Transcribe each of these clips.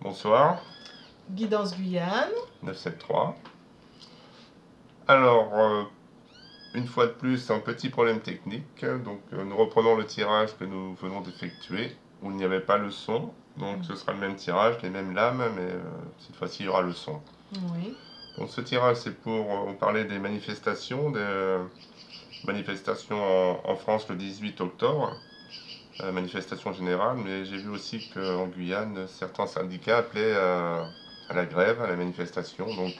Bonsoir, Guidance Guyane. 973. Alors, une fois de plus, un petit problème technique. Donc, nous reprenons le tirage que nous venons d'effectuer, où il n'y avait pas le son. Donc, ce sera le même tirage, les mêmes lames, mais cette fois-ci, il y aura le son. Oui. Donc, ce tirage, c'est pour parler des manifestations en France le 18 octobre. Manifestation générale, mais j'ai vu aussi qu'en Guyane, certains syndicats appelaient à la grève, à la manifestation. Donc,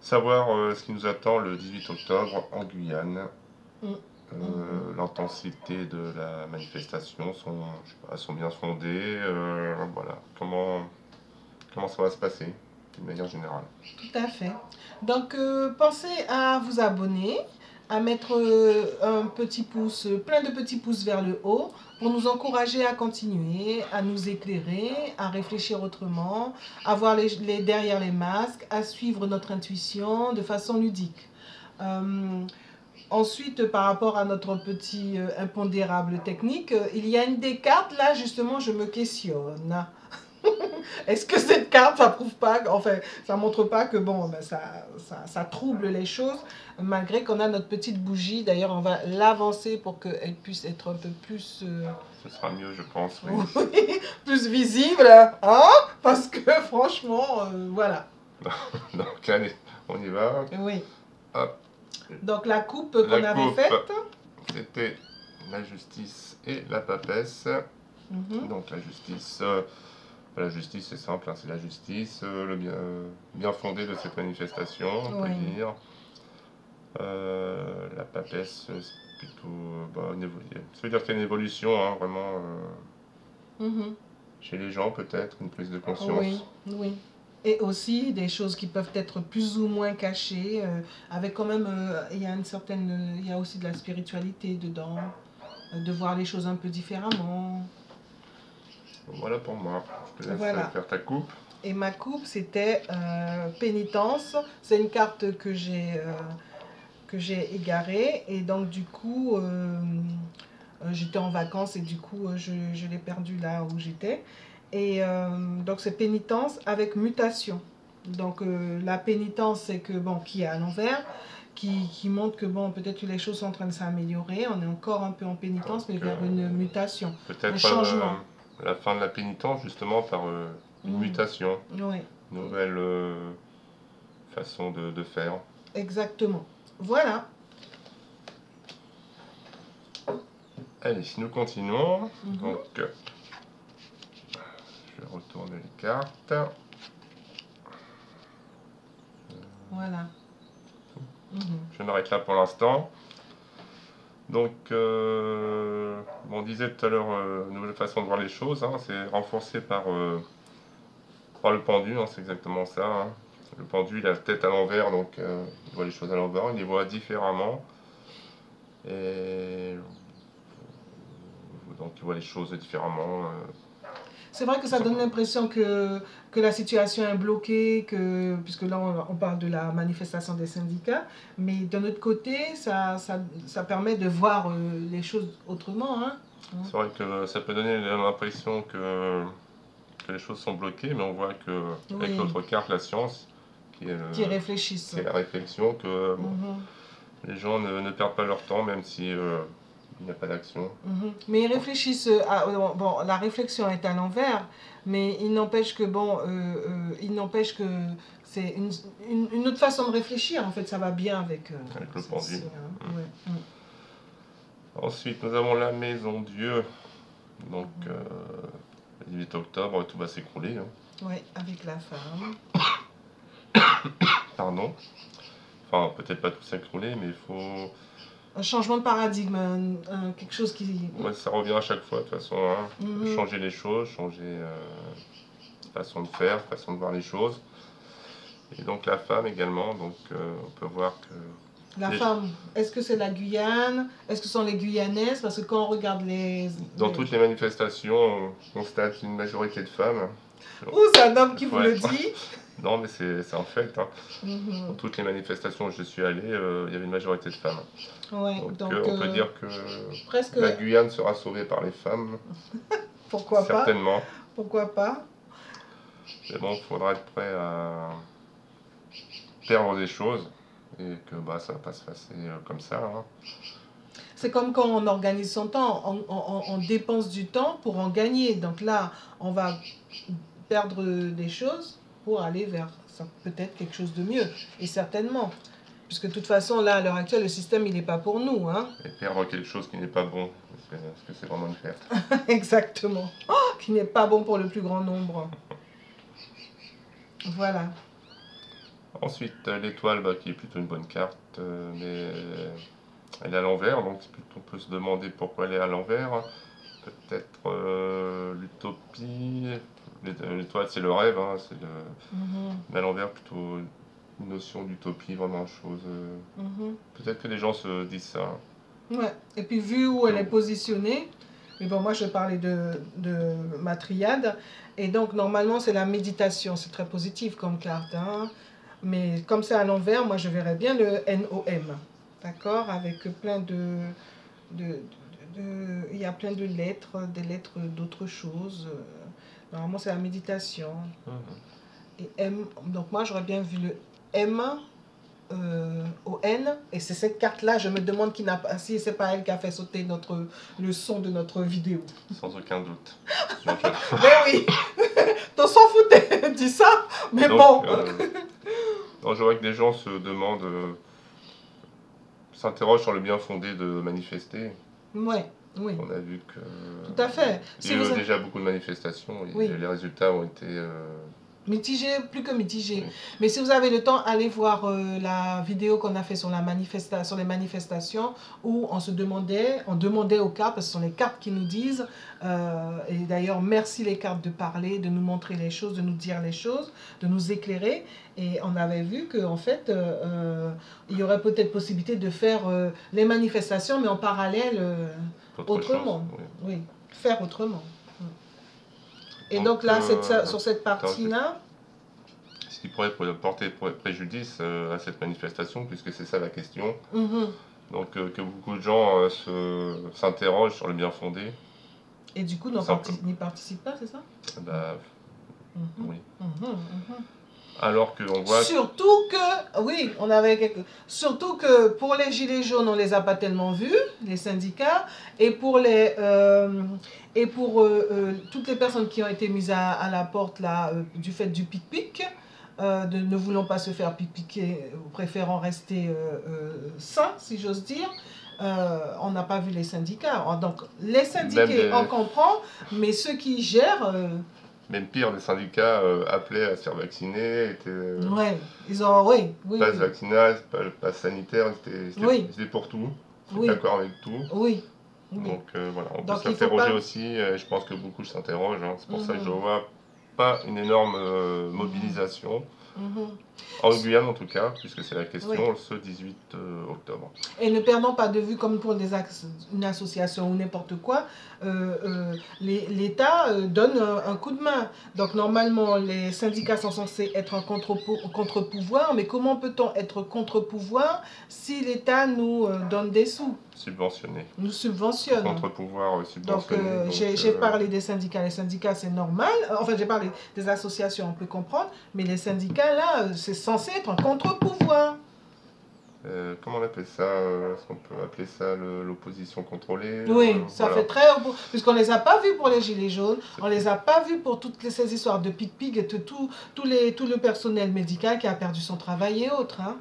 savoir ce qui nous attend le 18 octobre en Guyane. L'intensité de la manifestation sont bien fondées. Voilà, comment ça va se passer d'une manière générale. Tout à fait. Donc, pensez à vous abonner, à mettre un petit pouce, plein de petits pouces vers le haut pour nous encourager à continuer, à nous éclairer, à réfléchir autrement, à voir derrière les masques, à suivre notre intuition de façon ludique. Ensuite, par rapport à notre petit impondérable technique, il y a une des cartes, là justement, je me questionne. Est-ce que cette carte, ça prouve pas, enfin, ça montre pas que bon, ben ça trouble les choses, malgré qu'on a notre petite bougie. D'ailleurs, on va l'avancer pour qu'elle puisse être un peu plus... Ce sera mieux, je pense, oui. plus visible, hein? Parce que franchement, voilà. Donc, allez, on y va. Oui. Hop. Donc, la coupe qu'on avait faite... C'était la justice et la papesse. Donc, la justice, c'est simple, hein, c'est la justice, le bien fondé de cette manifestation, on peut dire. La papesse, c'est plutôt ça veut dire qu'il y a une évolution, hein, vraiment, chez les gens peut-être, une prise de conscience. Oui, oui. Et aussi des choses qui peuvent être plus ou moins cachées, avec quand même, il y a aussi de la spiritualité dedans, de voir les choses un peu différemment. Voilà pour moi. Je te laisse faire ta coupe. Et ma coupe, c'était pénitence. C'est une carte que j'ai égarée. Et donc, du coup, j'étais en vacances et du coup, je l'ai perdue là où j'étais. Et donc, c'est pénitence avec mutation. Donc, la pénitence, c'est que, bon, qui est à l'envers, qui montre que, bon, peut-être que les choses sont en train de s'améliorer. On est encore un peu en pénitence, mais vers une mutation, un changement. La fin de la pénitence, justement, par une mutation, nouvelle façon de faire. Exactement. Voilà. Allez, si nous continuons, donc je vais retourner les cartes. Voilà. Je m'arrête là pour l'instant. Donc, on disait tout à l'heure, nouvelle façon de voir les choses, hein, c'est renforcé par le pendu, hein, c'est exactement ça. Hein. Le pendu, il a la tête à l'envers, donc il voit les choses à l'envers, il les voit différemment. Et donc il voit les choses différemment. C'est vrai que ça donne l'impression que la situation est bloquée, puisque là on parle de la manifestation des syndicats, mais d'un autre côté, ça permet de voir les choses autrement. Hein. C'est vrai que ça peut donner l'impression que les choses sont bloquées, mais on voit que avec l'autre carte, la science, qui réfléchissent. C'est la réflexion que les gens ne perdent pas leur temps, même si il n'y a pas d'action. Mais ils réfléchissent. Bon, la réflexion est à l'envers, mais il n'empêche que c'est une autre façon de réfléchir. En fait, ça va bien avec le pendu. Hein. Ensuite, nous avons la maison Dieu. Donc, le 18 octobre, tout va s'écrouler. Hein. Oui, avec la femme. Pardon. Enfin, peut-être pas tout s'écrouler, mais il faut... Un changement de paradigme, quelque chose qui... Ouais, ça revient à chaque fois, de toute façon. Hein. Changer les choses, changer façon de faire, façon de voir les choses. Et donc la femme également, donc on peut voir que... La femme, est-ce que c'est la Guyane? Est-ce que ce sont les Guyanaises? Parce que quand on regarde Dans toutes les manifestations, on constate une majorité de femmes. Ouh, c'est un homme qui vous le dit. Non, mais c'est un fait. Hein. Dans toutes les manifestations où je suis allé, il y avait une majorité de femmes. Ouais, donc on peut dire que presque... la Guyane sera sauvée par les femmes. Pourquoi certainement. pas? pourquoi pas. Mais bon, il faudra être prêt à perdre des choses et que bah, ça va pas se passer comme ça. Hein. C'est comme quand on organise son temps, on dépense du temps pour en gagner. Donc là, on va perdre des choses pour aller vers peut-être quelque chose de mieux. Et certainement. Puisque de toute façon, là, à l'heure actuelle, le système, il n'est pas pour nous. Hein. Et perdre quelque chose qui n'est pas bon, est-ce que c'est vraiment une perte? Exactement. Oh, qui n'est pas bon pour le plus grand nombre. Voilà. Ensuite, l'étoile, bah, qui est plutôt une bonne carte, mais elle est à l'envers, donc on peut se demander pourquoi elle est à l'envers. Peut-être l'utopie. L'étoile, c'est le rêve, hein, mais à l'envers, plutôt une notion d'utopie, vraiment chose. Peut-être que les gens se disent ça. Hein. Ouais. Et puis, vu où elle est positionnée, mais bon, moi, je parlais de ma triade, et donc, normalement, c'est la méditation. C'est très positif comme carte, hein. Mais comme c'est à l'envers, moi, je verrais bien le NOM. D'accord? Avec plein il y a plein de lettres, des lettres d'autres choses. Normalement, c'est la méditation. Et M, donc moi, j'aurais bien vu le M au N. Et c'est cette carte-là, je me demande qui n'a pas, si c'est pas elle qui a fait sauter le son de notre vidéo. Sans aucun doute. Mais oui, t'en s'en foutais, dis ça, mais donc, bon. Non, je vois que des gens se demandent, s'interrogent sur le bien fondé de manifester. Ouais, oui. On a vu que. Tout à fait. Il y a eu déjà beaucoup de manifestations et les résultats ont été. Mitigé, plus que mitigé. Oui. Mais si vous avez le temps, allez voir la vidéo qu'on a fait sur, sur les manifestations où on demandait aux cartes, parce que ce sont les cartes qui nous disent, et d'ailleurs merci les cartes de parler, de nous montrer les choses, de nous dire les choses, de nous éclairer. Et on avait vu qu'en fait, il y aurait peut-être possibilité de faire les manifestations, mais en parallèle, autrement. Chose, oui, faire autrement. Et donc là, sur cette partie-là... Ce qui pourrait porter préjudice à cette manifestation, puisque c'est ça la question. Donc que beaucoup de gens s'interrogent sur le bien fondé. Et du coup, n'y participent pas, c'est ça? Bah, oui. Alors qu'on voit... Surtout que, oui, surtout que pour les gilets jaunes, on les a pas tellement vus, les syndicats, et pour toutes les personnes qui ont été mises à la porte là, du fait du pic-pic, ne voulant pas se faire pic-piquer, préférant rester sains, si j'ose dire, on n'a pas vu les syndicats. Donc les syndiqués, on comprend, mais ceux qui gèrent... Même pire, les syndicats appelaient à se faire vacciner, ils ont, passe vaccinal, passe sanitaire, c'était pour tout, d'accord avec tout. Donc voilà, on peut s'interroger aussi, je pense que beaucoup s'interrogent, hein. C'est pour ça que je ne vois pas une énorme mobilisation. En Guyane en tout cas, puisque c'est la question, ce 18 octobre. Et ne perdons pas de vue, comme pour une association ou n'importe quoi, l'État donne un coup de main. Donc normalement, les syndicats sont censés être un contre-pouvoir, mais comment peut-on être contre-pouvoir si l'État nous donne des sous? Subventionné. Nous subventionne. Contre-pouvoir subventionné. Donc j'ai parlé des syndicats. Les syndicats, c'est normal. Enfin, j'ai parlé des associations, on peut comprendre. Mais les syndicats, là, c'est censé être un contre-pouvoir. Comment on appelle ça? Est-ce qu'on peut appeler ça l'opposition contrôlée? Oui, ça fait très... Puisqu'on ne les a pas vus pour les gilets jaunes, on ne les a pas vus pour toutes ces histoires de pic-pic et tout le personnel médical qui a perdu son travail et autres. Hein.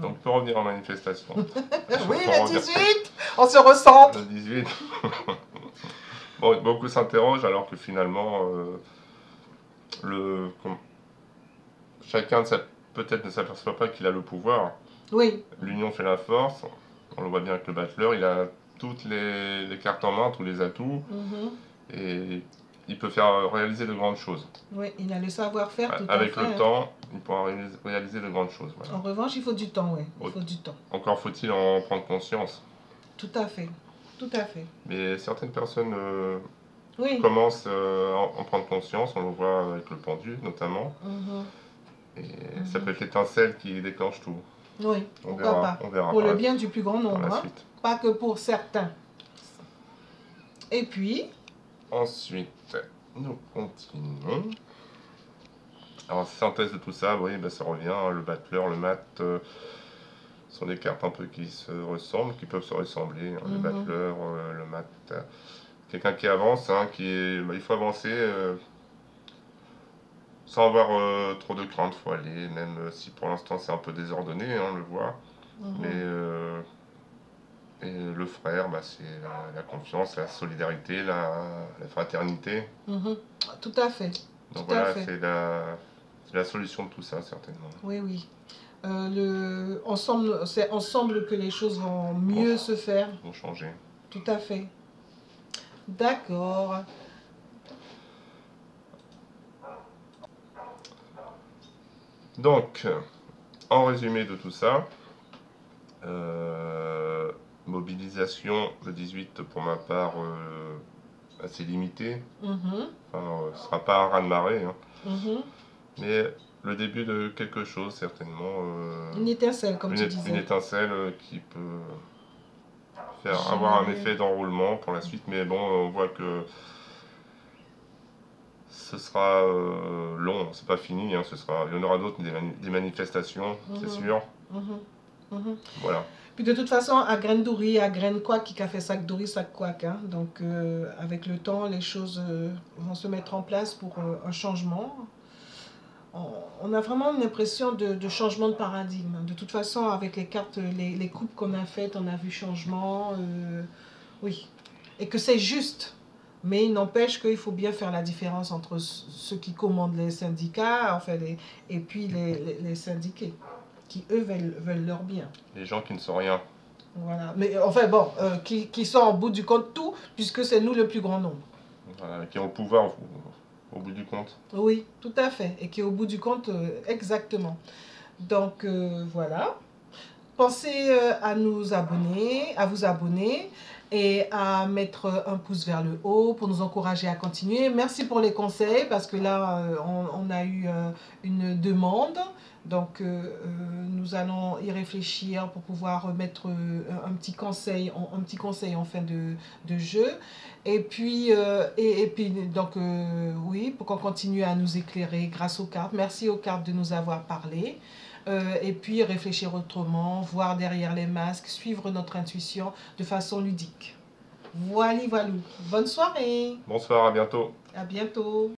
Donc, on peut revenir en manifestation. Oui, le 18, on se recentre. Le 18. Bon, beaucoup s'interrogent alors que finalement, chacun peut-être ne s'aperçoit pas qu'il a le pouvoir. Oui. L'union fait la force. On le voit bien avec le battleur. Il a toutes les cartes en main, tous les atouts. Et il peut faire réaliser de grandes choses. Oui, il a le savoir-faire tout à fait. Avec le temps, il pourra réaliser de grandes choses. Voilà. En revanche, il faut du temps, oui. Il faut du temps. Encore faut-il en prendre conscience. Tout à fait. Tout à fait. Mais certaines personnes commencent à en prendre conscience. On le voit avec le pendu, notamment. Et ça peut être l'étincelle qui déclenche tout. Oui, pourquoi pas. On verra pour le bien du plus grand nombre. Hein. Pas que pour certains. Et puis... Ensuite, Nous continuons. Alors, synthèse de tout ça, oui, ben, ça revient, hein, le battleur, le mat, sont des cartes un peu qui se ressemblent, qui peuvent se ressembler. Hein, le battleur, le mat, quelqu'un qui avance, hein, ben, il faut avancer sans avoir trop de crainte, il faut aller, même si pour l'instant c'est un peu désordonné, hein, on le voit. Mais et le frère, bah, c'est la confiance, la solidarité, la fraternité. Tout à fait. Donc voilà, c'est la solution de tout ça, certainement. Oui, oui. C'est ensemble que les choses vont mieux se faire. Vont changer. Tout à fait. D'accord. Donc, en résumé de tout ça, mobilisation le 18 pour ma part assez limitée. Enfin, ce ne sera pas un raz-de-marée. Hein. Mais le début de quelque chose, certainement. Une étincelle, comme tu disais. Une étincelle qui peut avoir un effet d'enroulement pour la suite. Mais bon, on voit que ce sera long, c'est pas fini. Hein, il y en aura d'autres, des manifestations, c'est sûr. Voilà. Puis de toute façon, à graine d'ouri, à graine quoi, qui a fait sac d'ouri, sac quoi. Hein. Donc, avec le temps, les choses vont se mettre en place pour un changement. On a vraiment une impression de changement de paradigme. De toute façon, avec les cartes, les coupes qu'on a faites, on a vu changement. Oui. Et que c'est juste. Mais il n'empêche qu'il faut bien faire la différence entre ceux qui commandent les syndicats et puis les syndiqués, qui eux veulent leur bien. Les gens qui ne sont rien. Voilà. Mais enfin bon, qui sont au bout du compte tout, puisque c'est nous le plus grand nombre. Voilà, qui ont le pouvoir au bout du compte. Oui, tout à fait. Et qui est au bout du compte, exactement. Donc voilà. Pensez à vous abonner et à mettre un pouce vers le haut pour nous encourager à continuer. Merci pour les conseils parce que là, on a eu une demande. Donc, nous allons y réfléchir pour pouvoir mettre un petit conseil en fin de jeu. Et puis, donc, oui, pour qu'on continue à nous éclairer grâce aux cartes. Merci aux cartes de nous avoir parlé. Et puis réfléchir autrement, voir derrière les masques, suivre notre intuition de façon ludique. Voilà. Bonne soirée. Bonsoir, à bientôt. À bientôt.